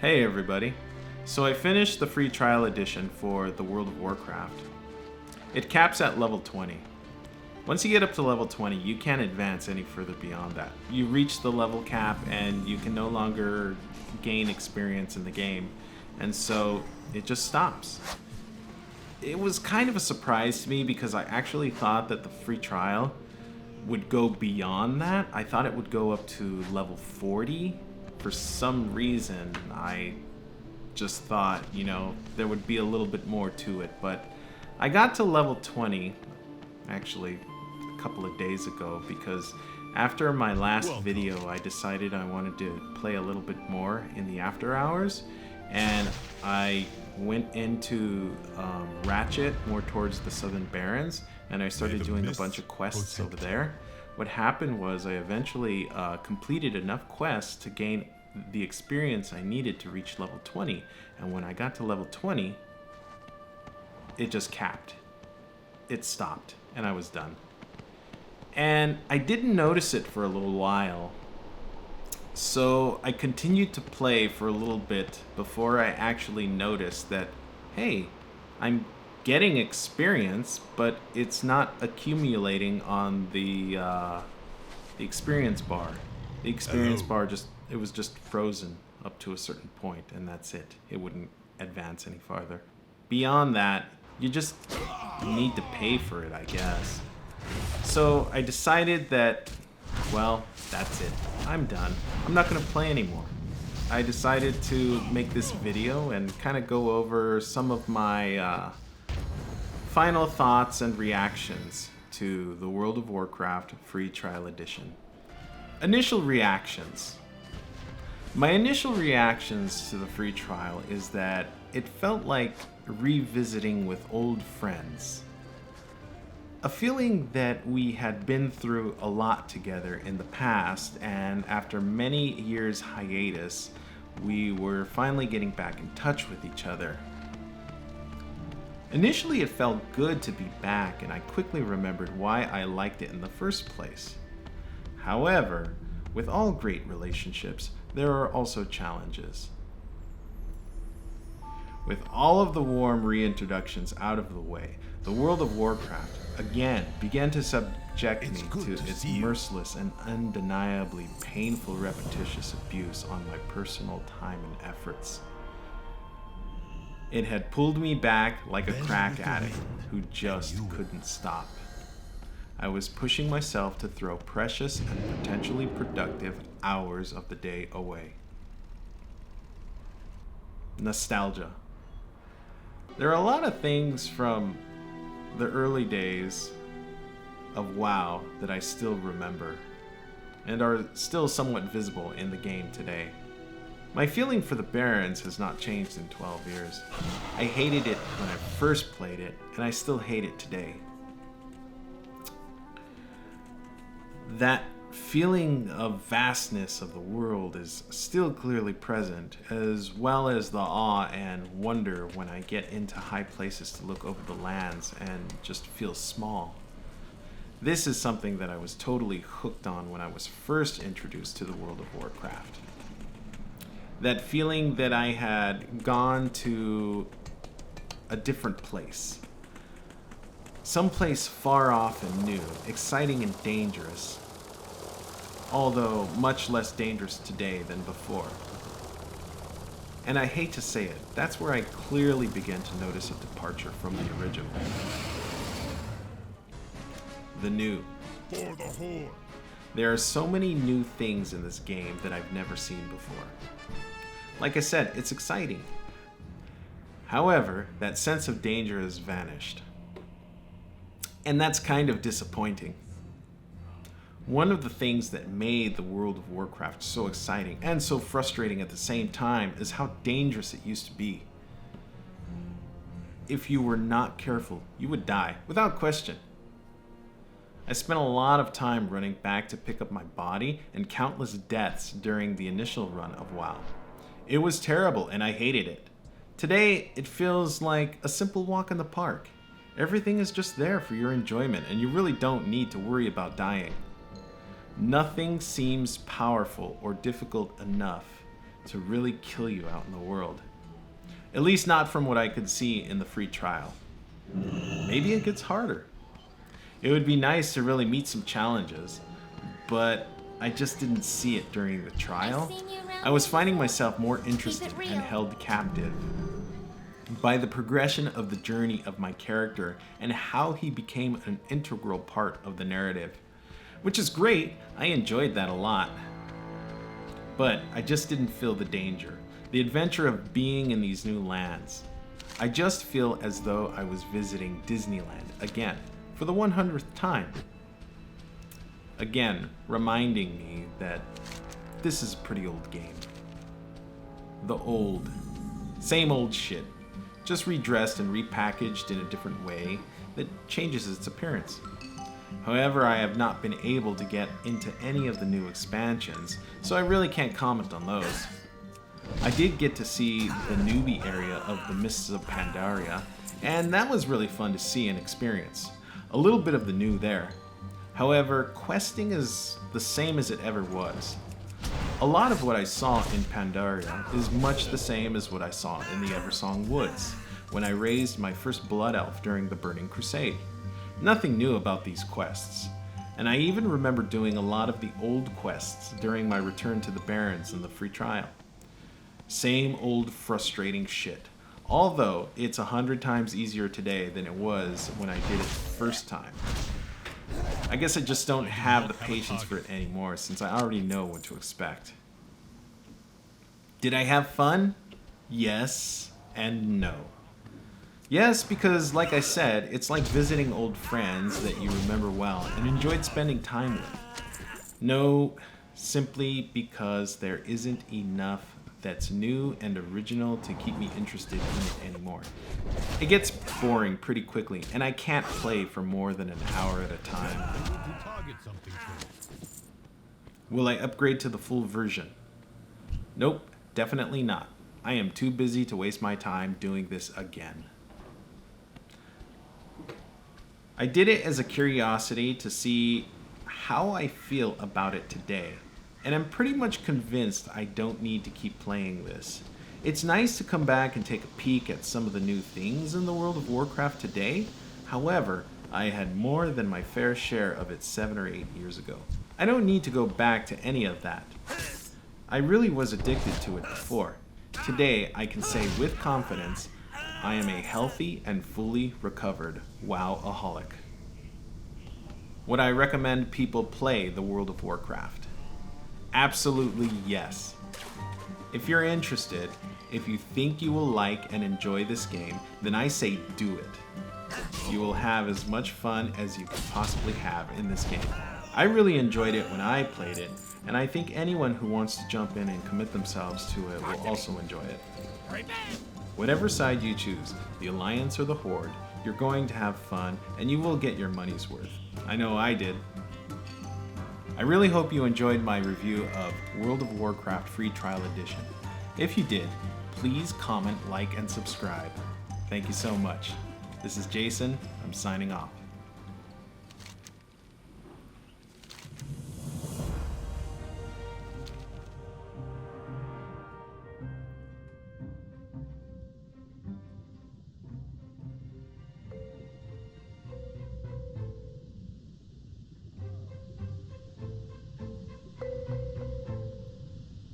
Hey everybody. So I finished the free trial edition for the World of Warcraft. It caps at level 20. Once you get up to level 20, you can't advance any further beyond that. You reach the level cap and you can no longer gain experience in the game. And so it just stops. It was kind of a surprise to me because I actually thought that the free trial would go beyond that. I thought it would go up to level 40. For some reason, I just thought, there would be a little bit more to it. But I got to level 20, actually, a couple of days ago, because after my last video, I decided I wanted to play a little bit more in the after hours. And I went into Ratchet, more towards the Southern Barrens, and I started doing a bunch of quests over there. What happened was I eventually completed enough quests to gain the experience I needed to reach level 20. And when I got to level 20, it just capped. It stopped, and I was done. And I didn't notice it for a little while. So I continued to play for a little bit before I actually noticed that, hey, I'm getting experience, but it's not accumulating on the experience bar. The experience bar it was just frozen up to a certain point, and that's it. It wouldn't advance any farther. Beyond that, you just need to pay for it, I guess. So I decided that, well, that's it. I'm done. I'm not going to play anymore. I decided to make this video and kind of go over some of my final thoughts and reactions to the World of Warcraft Free Trial Edition. Initial reactions. My initial reactions to the free trial is that it felt like revisiting with old friends. A feeling that we had been through a lot together in the past, and after many years hiatus, we were finally getting back in touch with each other. Initially, it felt good to be back, and I quickly remembered why I liked it in the first place. However, with all great relationships, there are also challenges. With all of the warm reintroductions out of the way, the World of Warcraft again began to subject me to its merciless and undeniably painful repetitious abuse on my personal time and efforts. It had pulled me back like a crack addict who just couldn't stop. I was pushing myself to throw precious and potentially productive hours of the day away. Nostalgia. There are a lot of things from the early days of WoW that I still remember and are still somewhat visible in the game today. My feeling for the Barrens has not changed in 12 years. I hated it when I first played it, and I still hate it today. That feeling of vastness of the world is still clearly present, as well as the awe and wonder when I get into high places to look over the lands and just feel small. This is something that I was totally hooked on when I was first introduced to the World of Warcraft. That feeling that I had gone to a different place. Someplace far off and new, exciting and dangerous, although much less dangerous today than before. And I hate to say it, that's where I clearly began to notice a departure from the original. The new. For the Horde. There are so many new things in this game that I've never seen before. Like I said, it's exciting. However, that sense of danger has vanished. And that's kind of disappointing. One of the things that made the World of Warcraft so exciting and so frustrating at the same time is how dangerous it used to be. If you were not careful, you would die, without question. I spent a lot of time running back to pick up my body and countless deaths during the initial run of WoW. It was terrible and I hated it. Today, it feels like a simple walk in the park. Everything is just there for your enjoyment and you really don't need to worry about dying. Nothing seems powerful or difficult enough to really kill you out in the world. At least not from what I could see in the free trial. Maybe it gets harder. It would be nice to really meet some challenges, but I just didn't see it during the trial. I was finding myself more interested and held captive by the progression of the journey of my character and how he became an integral part of the narrative. Which is great, I enjoyed that a lot. But I just didn't feel the danger, the adventure of being in these new lands. I just feel as though I was visiting Disneyland again, for the 100th time. Again, reminding me that this is a pretty old game. The old, same old shit, just redressed and repackaged in a different way that changes its appearance. However, I have not been able to get into any of the new expansions, so I really can't comment on those. I did get to see the newbie area of the Mists of Pandaria, and that was really fun to see and experience. A little bit of the new there. However, questing is the same as it ever was. A lot of what I saw in Pandaria is much the same as what I saw in the Eversong Woods, when I raised my first Blood Elf during the Burning Crusade. Nothing new about these quests, and I even remember doing a lot of the old quests during my return to the Barrens in the free trial. Same old frustrating shit, although it's 100 times easier today than it was when I did it the first time. I guess I just don't have the patience for it anymore since I already know what to expect. Did I have fun? Yes and no. Yes, because like I said, it's like visiting old friends that you remember well and enjoyed spending time with. No, simply because there isn't enough that's new and original to keep me interested in it anymore. It gets boring pretty quickly, and I can't play for more than an hour at a time. Will I upgrade to the full version? Nope, definitely not. I am too busy to waste my time doing this again. I did it as a curiosity to see how I feel about it today, and I'm pretty much convinced I don't need to keep playing this. It's nice to come back and take a peek at some of the new things in the World of Warcraft today. However, I had more than my fair share of it 7 or 8 years ago. I don't need to go back to any of that. I really was addicted to it before. Today, I can say with confidence, I am a healthy and fully recovered WoW-aholic. Would I recommend people play the World of Warcraft? Absolutely yes. If you're interested, if you think you will like and enjoy this game, then I say do it. You will have as much fun as you can possibly have in this game. I really enjoyed it when I played it, and I think anyone who wants to jump in and commit themselves to it will also enjoy it. Whatever side you choose, the Alliance or the Horde, you're going to have fun and you will get your money's worth. I know I did. I really hope you enjoyed my review of World of Warcraft Free Trial Edition. If you did, please comment, like, and subscribe. Thank you so much. This is Jason. I'm signing off.